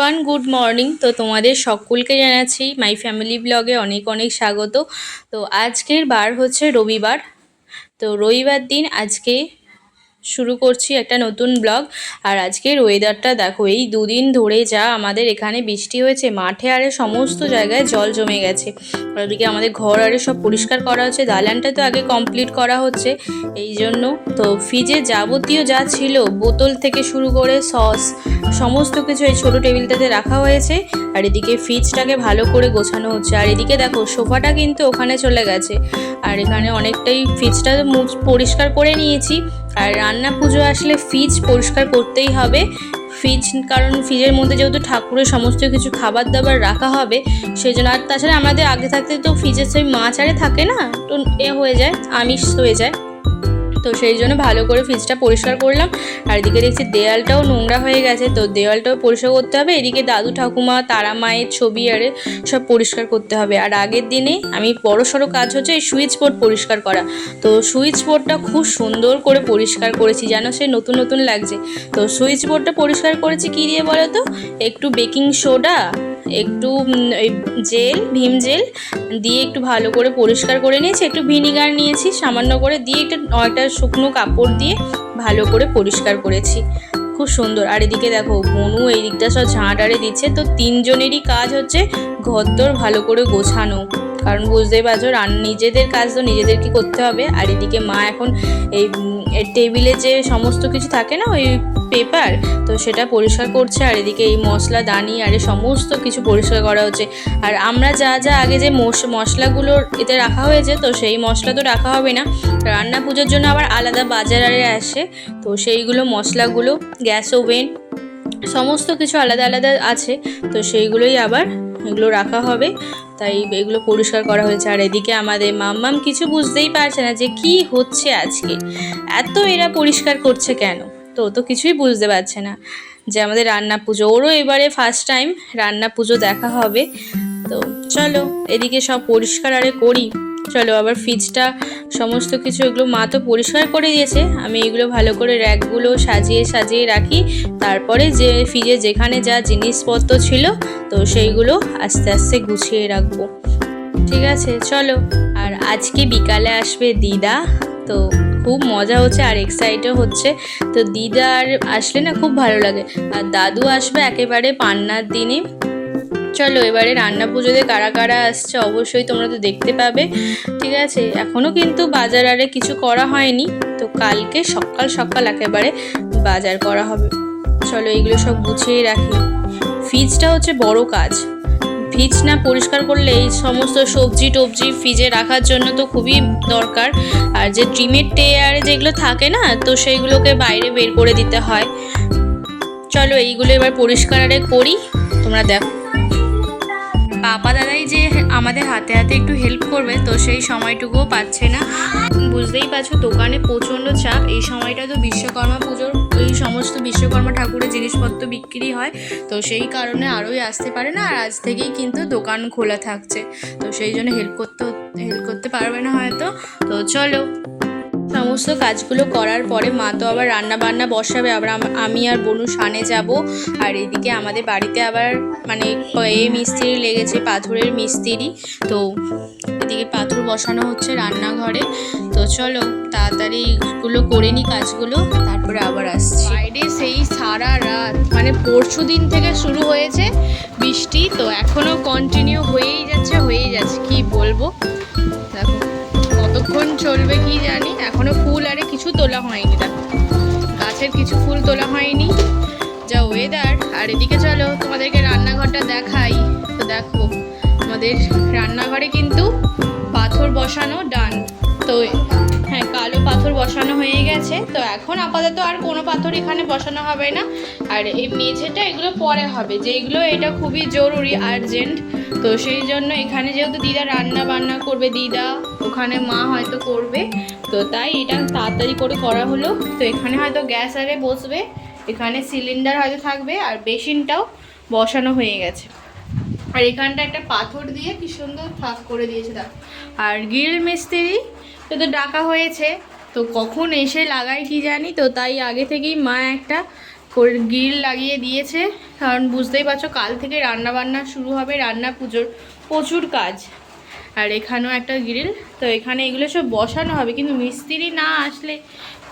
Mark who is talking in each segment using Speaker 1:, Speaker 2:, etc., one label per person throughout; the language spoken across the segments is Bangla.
Speaker 1: Everyone, good morning. তো তোমাদের সকলকে জানাচ্ছি মাই ফ্যামিলি ব্লগে অনেক অনেক স্বাগত। তো আজকের বার হচ্ছে রবিবার। তো রবিবার দিন আজকে শুরু করছি একটা নতুন ব্লগ। আর আজকের ওয়েদারটা দেখো, এই দুদিন ধরে যা আমাদের এখানে বৃষ্টি হয়েছে, মাঠে আরে সমস্ত জায়গায় জল জমে গেছে। ওদিকে আমাদের ঘর আরে সব পরিষ্কার করা হচ্ছে, দালানটা তো আগে কমপ্লিট করা হচ্ছে এই জন্য। তো ফ্রিজে যাবতীয় যা ছিল, বোতল থেকে শুরু করে সস সমস্ত কিছু এই ছোটো টেবিলটাতে রাখা হয়েছে। আর এদিকে ফ্রিজটাকে ভালো করে গোছানো হচ্ছে। আর এদিকে দেখো, সোফাটা কিন্তু ওখানে চলে গেছে। আর এখানে অনেকটাই ফ্রিজটা পরিষ্কার করে নিয়েছি। আর রান্না পুজো আসলে ফ্রিজ পরিষ্কার করতেই হবে। ফ্রিজ, কারণ ফ্রিজের মধ্যে যেহেতু ঠাকুরের সমস্ত কিছু খাবার দাবার রাখা হবে সেই জন্য। আর তাছাড়া আমাদের আগে থাকতে তো ফ্রিজের সেই মাছ আরে থাকে না, তো হয়ে যায়, আমিষ হয়ে যায়। তো সেই জন্য ভালো করে ফ্রিজটা পরিষ্কার করলাম। আর এদিকে দেখছি দেয়ালটাও নোংরা হয়ে গেছে, তো দেয়ালটাও পরিষ্কার করতে হবে। এদিকে দাদু ঠাকুমা তারা মায়ের ছবি আরে সব পরিষ্কার করতে হবে। আর আগের দিনে আমি বড়সড় কাজ হচ্ছে এই সুইচ বোর্ড পরিষ্কার করা। তো সুইচ বোর্ডটা খুব সুন্দর করে পরিষ্কার করেছি, যেন সে নতুন নতুন লাগছে। তো সুইচ বোর্ডটা পরিষ্কার করেছি কী দিয়ে বলো তো? একটু বেকিং সোডা, একটু জেল, ভিম জেল দিয়ে একটু ভালো করে পরিষ্কার করে নিয়েছি। একটু ভিনিগার নিয়েছি সামান্য করে, দিয়ে একটা শুকনো কাপড় দিয়ে ভালো করে পরিষ্কার করেছি, খুব সুন্দর। আর এদিকে দেখো, বনু এই দিকটা সব ঝাঁটারে দিচ্ছে। তো তিনজনেরই কাজ হচ্ছে ঘরদোর ভালো করে গোছানো, কারণ বুঝতেই পারছো নিজেদের কাজ তো নিজেদেরকে করতে হবে। আর এদিকে মা এখন এই টেবিলে যে সমস্ত কিছু থাকে না, ওই পেপার, তো সেটা পরিষ্কার করছে। আর এদিকে এই মশলা দানি আরে সমস্ত কিছু পরিষ্কার করা হচ্ছে। আর আমরা যা যা আগে যে মশলাগুলো এতে রাখা হয়েছে, তো সেই মশলা তো রাখা হবে না, রান্না পুজোর জন্য আবার আলাদা বাজার আরে আসে। তো সেইগুলো মশলাগুলো, গ্যাস ওভেন সমস্ত কিছু আলাদা আলাদা আছে, তো সেইগুলোই আবার এগুলো রাখা হবে, তাই এগুলো পরিষ্কার করা হয়েছে। আর এদিকে আমাদের মাম্মাম কিছু বুঝতেই পারছে না যে কি হচ্ছে আজকে, এত এরা পরিষ্কার করছে কেন। তো কিছুই বুঝতে পারছে না যে আমাদের রান্না পুজো, ওরও এবারে ফার্স্ট টাইম রান্না পুজো দেখা হবে। তো চলো এদিকে সব পরিষ্কার আরে করি। চলো আবার ফ্রিজটা সমস্ত কিছু এগুলো মা তো পরিষ্কার করে দিয়েছে, আমি এগুলো ভালো করে র্যাকগুলো সাজিয়ে সাজিয়ে রাখি। তারপরে যে ফ্রিজে যেখানে যা জিনিসপত্র ছিল, তো সেইগুলো আস্তে আস্তে গুছিয়ে রাখবো। ঠিক আছে চলো। আর আজকে বিকালে আসবে দিদা, তো খুব মজা হচ্ছে আর এক্সাইটও হচ্ছে। তো দিদা আর আসলে না খুব ভালো লাগে। আর দাদু আসবে একেবারে পান্নার দিনে। চলো এবারে রান্না পুজোতে কারা কারা আসছে অবশ্যই তোমরা তো দেখতে পাবে। ঠিক আছে, এখনও কিন্তু বাজার আরে কিছু করা হয়নি, তো কালকে সকাল সকাল একেবারে বাজার করা হবে। চলো এইগুলো সব গুছিয়ে রাখি। ফ্রিজটা হচ্ছে বড় কাজ, ফ্রিজ না পরিষ্কার করলে এই সমস্ত সবজি টবজি ফ্রিজে রাখার জন্য তো খুবই দরকার। আর যে ডিমের টে আর যেগুলো থাকে না, তো সেইগুলোকে বাইরে বের করে দিতে হয়। চলো এইগুলো এবার পরিষ্কার আরে করি, তোমরা দেখো। বাবা দাদাই যে আমাদের হাতে হাতে একটু হেল্প করবে, তো সেই সময়টুকুও পাচ্ছে না। বুঝতেই পারছো দোকানে প্রচণ্ড চাপ। এই সময়টা তো বিশ্বকর্মা পুজোর এই সমস্ত বিশ্বকর্মা ঠাকুরের জিনিসপত্র বিক্রি হয়, তো সেই কারণে আরোই আসতে পারে না। আর আজ থেকেই কিন্তু দোকান খোলা থাকছে, তো সেই জন্য হেল্প করতে পারবে না হয়তো। তো চলো সমস্ত কাজগুলো করার পরে মা তো আবার রান্না বান্না বসাবে, আবার আমি আর বনু সানে যাব। আর এদিকে আমাদের বাড়িতে আবার মানে মিস্ত্রি লেগেছে, পাথরের মিস্ত্রি। তো এদিকে পাথর বসানো হচ্ছে রান্নাঘরে। তো চলো তাড়াতাড়ি এগুলো করে নিই কাজগুলো, তারপরে আবার আসছি। ফ্রাইডে সেই সারা রাত মানে পরশু দিন থেকে শুরু হয়েছে বৃষ্টি, তো এখনও কন্টিনিউ হয়েই যাচ্ছে কি বলবো। দেখো কতক্ষণ চলবে কি জানি। এখনো ফুল আরে কিছু তোলা হয়নি, দেখো গাছের কিছু ফুল তোলা হয়নি, যা ওয়েদার। আর এদিকে চলো তোমাদেরকে রান্নাঘরটা দেখাই। তো দেখো আমাদের রান্নাঘরে কিন্তু পাথর বসানো ডান। তো হ্যাঁ, কালো পাথর বসানো হয়ে গেছে। তো এখন আপাতত আর কোনো পাথর এখানে বসানো হবে না। আর এই মেঝেটা এগুলো পরে হবে, যেগুলো এটা খুবই জরুরি আর্জেন্ট। তো সেই জন্য এখানে যেহেতু দিদা রান্না বান্না করবে, দিদা ওখানে মা হয়তো করবে, তো তাই এটা তাড়াতাড়ি করে করা হলো। তো এখানে হয়তো গ্যাস আরে বসবে, এখানে সিলিন্ডার হয়তো থাকবে, আর বেসিনটাও বসানো হয়ে গেছে। আর এখানটা একটা পাথর দিয়ে কি সুন্দর ফাঁক করে দিয়েছে দেখো। আর গ্রিল মিস্ত্রি তো ডাকা হয়েছে, তো কখন এসে লাগাই কি জানি। তো তাই আগে থেকেই মা একটা গ্রিল লাগিয়ে দিয়েছে, কারণ বুঝতেই পারছো কাল থেকে রান্না বান্না শুরু হবে, রান্না পুজোর প্রচুর কাজ। আর এখানেও একটা গ্রিল, তো এখানে এগুলো সব বসানো হবে, কিন্তু মিস্ত্রি না আসলে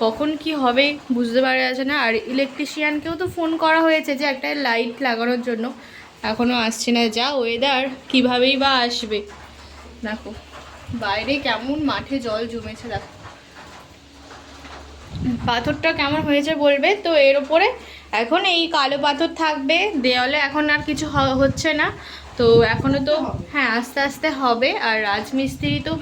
Speaker 1: কখন কি হবে বুঝতে পারা যাচ্ছে না। আর ইলেকট্রিশিয়ানকেও তো ফোন করা হয়েছে যে একটা লাইট লাগানোর জন্য, এখনও আসছে না। যা ওয়েদার, কীভাবেই বা আসবে। দেখো বাইরে কেমন মাঠে জল জমেছে, দেখো পাথরটা কেমন হয়েছে বলবে। তো এর ওপরে এখন এই কালো পাথর থাকবে দেওয়ালে, এখন আর কিছু হচ্ছে না। তো এখনও তো হ্যাঁ আস্তে আস্তে হবে। আর রাজমিস্ত্রি তো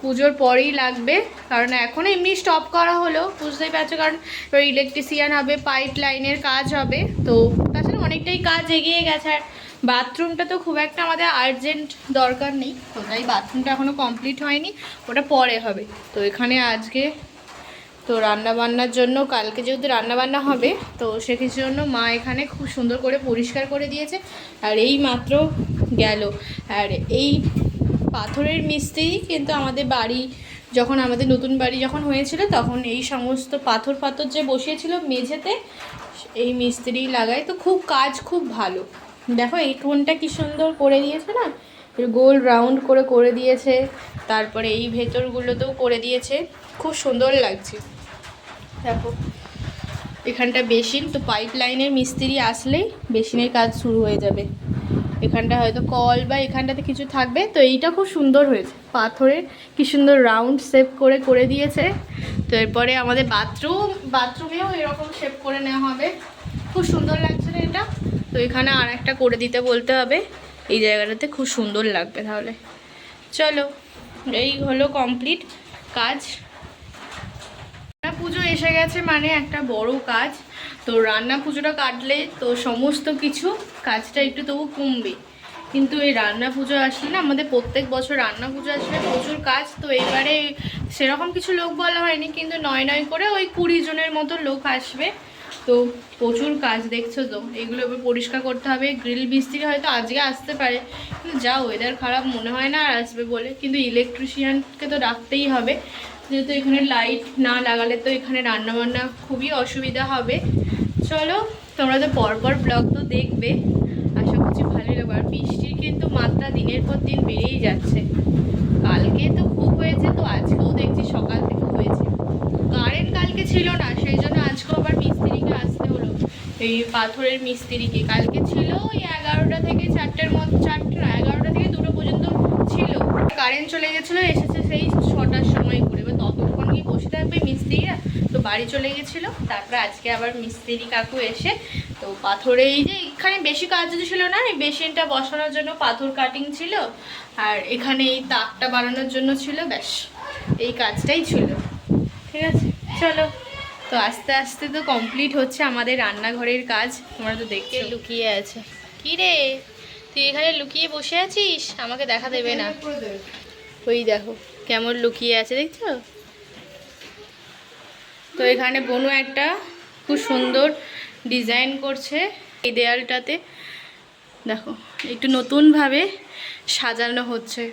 Speaker 1: পুজোর পরেই লাগবে, কারণ এখন এমনি স্টপ করা হলো বুঝতেই পারছো, কারণ এবার ইলেকট্রিশিয়ান হবে, পাইপ লাইনের কাজ হবে। তো তাছাড়া অনেকটাই কাজ এগিয়ে গেছে। আর বাথরুমটা তো খুব একটা আমাদের আর্জেন্ট দরকার নেই, তো তাই বাথরুমটা এখনও কমপ্লিট হয়নি, ওটা পরে হবে। তো এখানে আজকে তো রান্নাবান্নার জন্য, কালকে যেহেতু রান্নাবান্না হবে, তো সেক্ষেত্রে জন্য মা এখানে খুব সুন্দর করে পরিষ্কার করে দিয়েছে। আর এই মাত্র গেল। আর এই পাথরের মিস্ত্রি কিন্তু আমাদের বাড়ি যখন, আমাদের নতুন বাড়ি যখন হয়েছিল, তখন এই সমস্ত পাথর যে বসিয়েছিল মেঝেতে, এই মিস্ত্রি লাগায়। তো খুব কাজ খুব ভালো। দেখো এই টোনটা কি সুন্দর করে দিয়েছে না, গোল রাউন্ড করে করে দিয়েছে। তারপরে এই ভেতরগুলোতেও করে দিয়েছে, খুব সুন্দর লাগছে। দেখো এখানটা বেসিন, তো পাইপ লাইনের মিস্ত্রি আসলেই বেসিনের কাজ শুরু হয়ে যাবে। এখানটা হয়তো কল বা এখানটাতে কিছু থাকবে। তো এইটা খুব সুন্দর হয়েছে, পাথরের কি সুন্দর রাউন্ড শেপ করে করে দিয়েছে। তো এরপরে আমাদের বাথরুমেও এরকম শেপ করে নেওয়া হবে, খুব সুন্দর লাগছে না এটা। তো এখানে আর একটা করে দিতে বলতে হবে, এই জায়গাটাতে খুব সুন্দর লাগবে। তাহলে চলো, এই হলো কমপ্লিট কাজ। রান্না পুজো এসে গেছে মানে একটা বড় কাজ। তো রান্না পুজোটা কাটলে তো সমস্ত কিছু কাজটা একটু তবু কমবে, কিন্তু এই রান্না পুজো আসলে না, আমাদের প্রত্যেক বছর রান্না পুজো আসলে প্রচুর কাজ। তো এবারে সেরকম কিছু লোক বলা হয়নি, কিন্তু নয় নয় করে ওই 20 জনের মতো লোক আসবে। তো প্রচুর কাজ দেখছো তো, এগুলো এবার পরিষ্কার করতে হবে। গ্রিল মিস্ত্রি হয়তো আজকে আসতে পারে, কিন্তু যা ওয়েদার খারাপ মনে হয় না আর আসবে বলে। কিন্তু ইলেকট্রিশিয়ানকে তো রাখতেই হবে, যেহেতু এখানে লাইট না লাগালে তো এখানে রান্নাবান্না খুবই অসুবিধা হবে। চলো, তোমরা তো পরপর ব্লগ তো দেখবে, আশা করছি ভালোই লাগবে। আর বৃষ্টির কিন্তু মাত্রা দিনের পর দিন বেড়েই যাচ্ছে। কালকে তো খুব হয়েছে, তো আজকেও দেখছি সকাল থেকে হয়েছে। কারেন্ট কালকে ছিল না, সেই জন্য আজকেও আবার মিস্ত্রিকে আসতে হলো, এই পাথরের মিস্ত্রিকে। কালকে ছিল ওই 11টা থেকে 4টের মধ্যে, 4টে না 11টা থেকে 2টো পর্যন্ত ছিল। কারেন্ট চলে গেছিলো, এসেছে সেই 6টার সময় করে। এবার ততক্ষণ কি বসে থাকবে মিস্ত্রিরা, তো বাড়ি চলে গেছিলো। তারপরে আজকে আবার মিস্ত্রি কাকু এসে তো পাথরে, এই যে এখানে বেশি কাজ ছিল না, এই বেসিনটা বসানোর জন্য পাথর কাটিং ছিল, আর এখানে এই তাকটা বানানোর জন্য ছিল, ব্যাস এই কাজটাই ছিল। ঠিক আছে চলো, তো আস্তে আস্তে তো কমপ্লিট হচ্ছে আমাদের রান্নাঘরের কাজ। তোমরা তো দেখতে লুকিয়ে আছে, কি রে তুই এখানে লুকিয়ে বসে আছিস, আমাকে দেখা দেবে না। ওই দেখো কেমন লুকিয়ে আছে, দেখছো? তো এখানে বনু একটা খুব সুন্দর ডিজাইন করছে এই দেয়ালটাতে, দেখো একটু নতুনভাবে সাজানো হচ্ছে।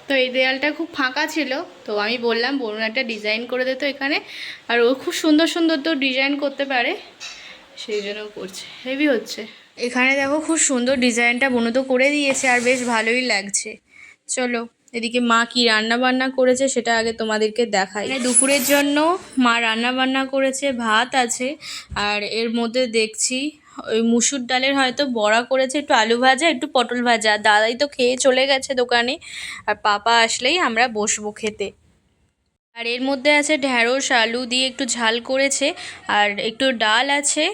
Speaker 1: তো এই দেয়ালটা খুব ফাঁকা ছিল, তো আমি বললাম বনু একটা ডিজাইন করে দিত এখানে। আর ও খুব সুন্দর সুন্দর তো ডিজাইন করতে পারে, সেই জন্য করছে, হেভি হচ্ছে। এখানে দেখো খুব সুন্দর ডিজাইনটা বনু তো করে দিয়েছে, আর বেশ ভালোই লাগছে। চলো এদিকে মা কি রান্না বান্না করেছে সেটা আগে তোমাদেরকে দেখাই। দুপুরের জন্য মা রান্না বান্না করেছে, ভাত আছে, আর এর মধ্যে দেখছি ওই মুসুর ডালের হয়তো বড়া করেছে, একটু আলু ভাজা, একটু পটল ভাজা। দাদাই তো খেয়ে চলে গেছে দোকানে, আর পাপা আসলেই আমরা বসবো খেতে। আর এর মধ্যে আছে ঢ্যাঁড়স আলু দিয়ে একটু ঝাল করেছে, আর একটু ডাল আছে,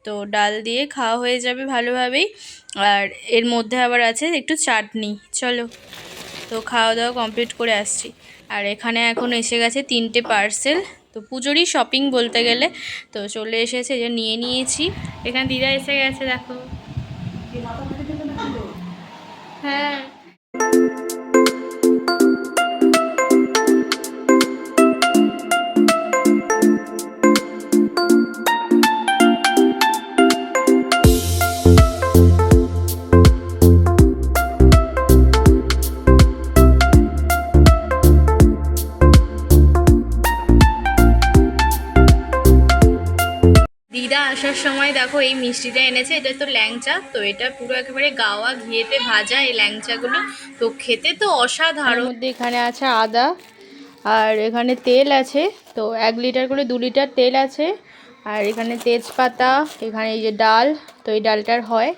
Speaker 1: তো ডাল দিয়ে খাওয়া হয়ে যাবে ভালোভাবেই। আর এর মধ্যে আবার আছে একটু চাটনি। চলো, তো খাওয়া দাওয়া কমপ্লিট করে আসছি। আর এখানে এখন এসে গেছে 3টে পার্সেল, তো পুজোরই শপিং বলতে গেলে। তো চলে এসেছে, যে নিয়ে নিয়েছি। এখানে দিদা এসে গেছে, দেখো। হ্যাঁ দিদা আসার সময় দেখো এই মিষ্টিটা এনেছে, এটা তো ল্যাংচা, তো এটা পুরো একেবারে গাওয়া ঘিয়েতে ভাজা এই ল্যাংচাগুলো, তো খেতে তো অসাধারণ। মধ্যে এখানে আছে আদা, আর এখানে তেল আছে, তো 1 লিটার করে 2 লিটার তেল আছে, আর এখানে তেজপাতা, এখানে এই যে ডাল, তো এই ডালটার হয়,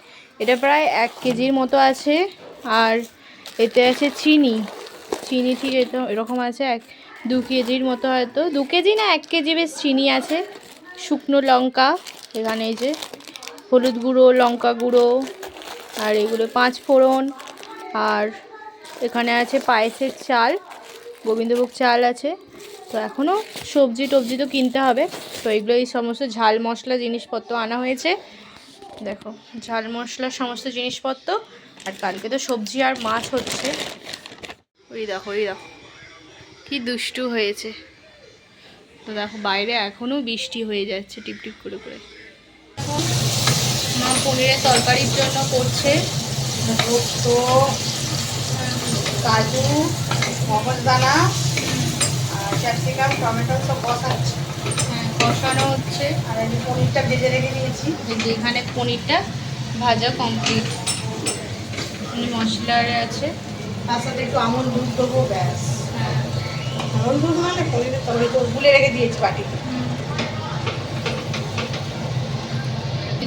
Speaker 1: এটা প্রায় 1 কেজির মতো আছে। আর এতে আছে চিনি, চিনি ঠিক এরকম আছে 2 কেজির মতো, হয়তো 2 কেজি না 1 কেজি বেশ চিনি আছে। শুকনো লঙ্কা, এখানে এই যে হলুদ গুঁড়ো, লঙ্কা গুঁড়ো, আর এগুলো 5 ফোড়ন, আর এখানে আছে পায়েসের চাল, গোবিন্দভোগ চাল আছে। তো এখনও সবজি টবজি তো কিনতে হবে, তো এগুলো এই সমস্ত ঝাল মশলা জিনিসপত্র আনা হয়েছে, দেখো ঝাল মশলার সমস্ত জিনিসপত্র। আর কালকে তো সবজি আর মাছ হচ্ছে, ওই দেখো কি দুষ্টু হয়েছে। তো দেখো বাইরে এখনও বৃষ্টি হয়ে যাচ্ছে টিপটিপ করে করে। মা পনিরের তরকারির জন্য করছে
Speaker 2: পোস্ত, কাজু, মগজদানা আর ক্যাপসিকাম, টমেটো সব কষাচ্ছি।
Speaker 1: হ্যাঁ, কষানো হচ্ছে।
Speaker 2: আর এই যে পনিরটা ভেজে রেখে দিয়েছি,
Speaker 1: যেখানে পনিরটা ভাজা কমপ্লিট, মশলার আছে,
Speaker 2: তার সাথে একটু আমুল দুধ দেবো, ব্যাস।
Speaker 1: হ্যাঁ
Speaker 2: আমুল দুধ মানে পনিরের তরকারি তো গুলে রেখে দিয়েছি বাটিতে।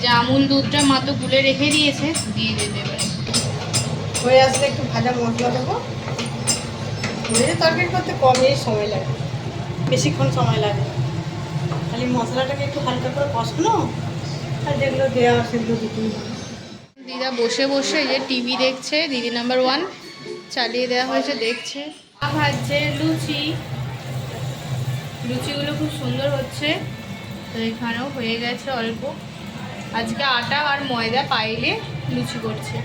Speaker 1: যে আমুল দুধটা মা তো গুলে রেখে দিয়েছে, দিয়ে দিতে পারে।
Speaker 2: হয়ে আসলে একটু ভাজা মশলা দেবো। পনিরের তরকারি করতে কমই সময় লাগে, বেশিক্ষণ সময় লাগে না। খালি মশলাটাকে একটু হালকা করে কষানো, আর যেগুলো দেওয়া সেগুলো দিতেই হবে।
Speaker 1: দিদা বসে বসে এই যে টিভি দেখছে, দিদি নাম্বার 1 চালিয়ে দেওয়া হয়েছে, দেখছে। ভাজছে লুচি, লুচিগুলো খুব সুন্দর হচ্ছে। তো এখানেও হয়ে গেছে অল্প, আজকে আটা আর ময়দা পাইলে লুচি করছে।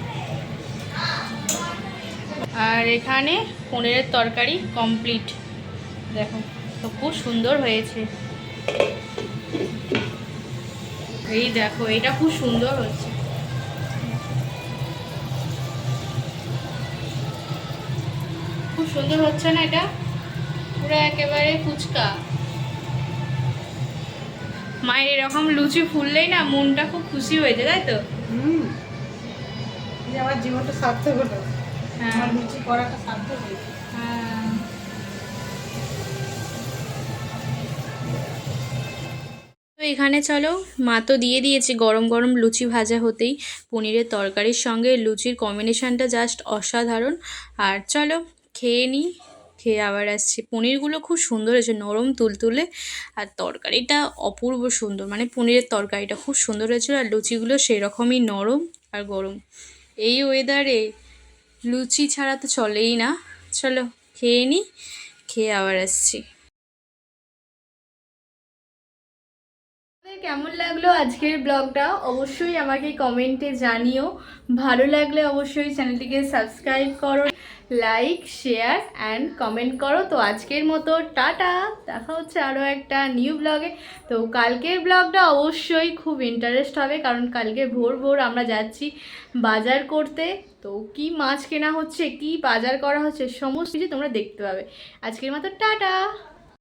Speaker 1: আর এখানে পনিরের তরকারি কমপ্লিট, দেখো তো খুব সুন্দর হয়েছে। এই দেখো এটা খুব সুন্দর হচ্ছে, খুব সুন্দর হচ্ছে না এটা, পুরো একেবারে ফুচকা। মায়ের এরকম লুচি ফুললেই না মনটা খুব খুশি হয়েছে, তাই তো?
Speaker 2: যে আমার জীবনটা সার্থক হলো,
Speaker 1: হ্যাঁ,
Speaker 2: আমার লুচি করাটা সার্থক হয়েছে।
Speaker 1: হ্যাঁ। তো এখানে চলো, মা তো দিয়ে দিয়েছে গরম গরম লুচি ভাজা হতেই, পনিরের তরকারির সঙ্গে লুচির কম্বিনেশানটা জাস্ট অসাধারণ। আর চলো খেয়ে নিই, খেয়ে আবার আসছি। পনিরগুলো খুব সুন্দর হয়েছে, নরম তুলতুলে, আর তরকারিটা অপূর্ব সুন্দর, মানে পনিরের তরকারিটা খুব সুন্দর হয়েছিল, আর লুচিগুলো সেরকমই নরম আর গরম। এই ওয়েদারে লুচি ছাড়া তো চলেই না। চলো খেয়ে নিই, খেয়ে আবার আসছি। কেমন লাগলো আজকের ব্লগটা অবশ্যই আমাকে কমেন্টে জানিও। ভালো লাগলে অবশ্যই চ্যানেলটিকে সাবস্ক্রাইব করো, লাইক শেয়ার অ্যান্ড কমেন্ট করো। তো আজকের মতো টাটা, দেখা হচ্ছে আরও একটা নিউ ব্লগে। তো কালকের ব্লগটা অবশ্যই খুব ইন্টারেস্ট হবে, কারণ কালকে ভোর ভোর আমরা যাচ্ছি বাজার করতে। তো কি মাছ কেনা হচ্ছে, কি বাজার করা হচ্ছে, সমস্ত কিছু তোমরা দেখতে পাবে। আজকের মতো টাটা।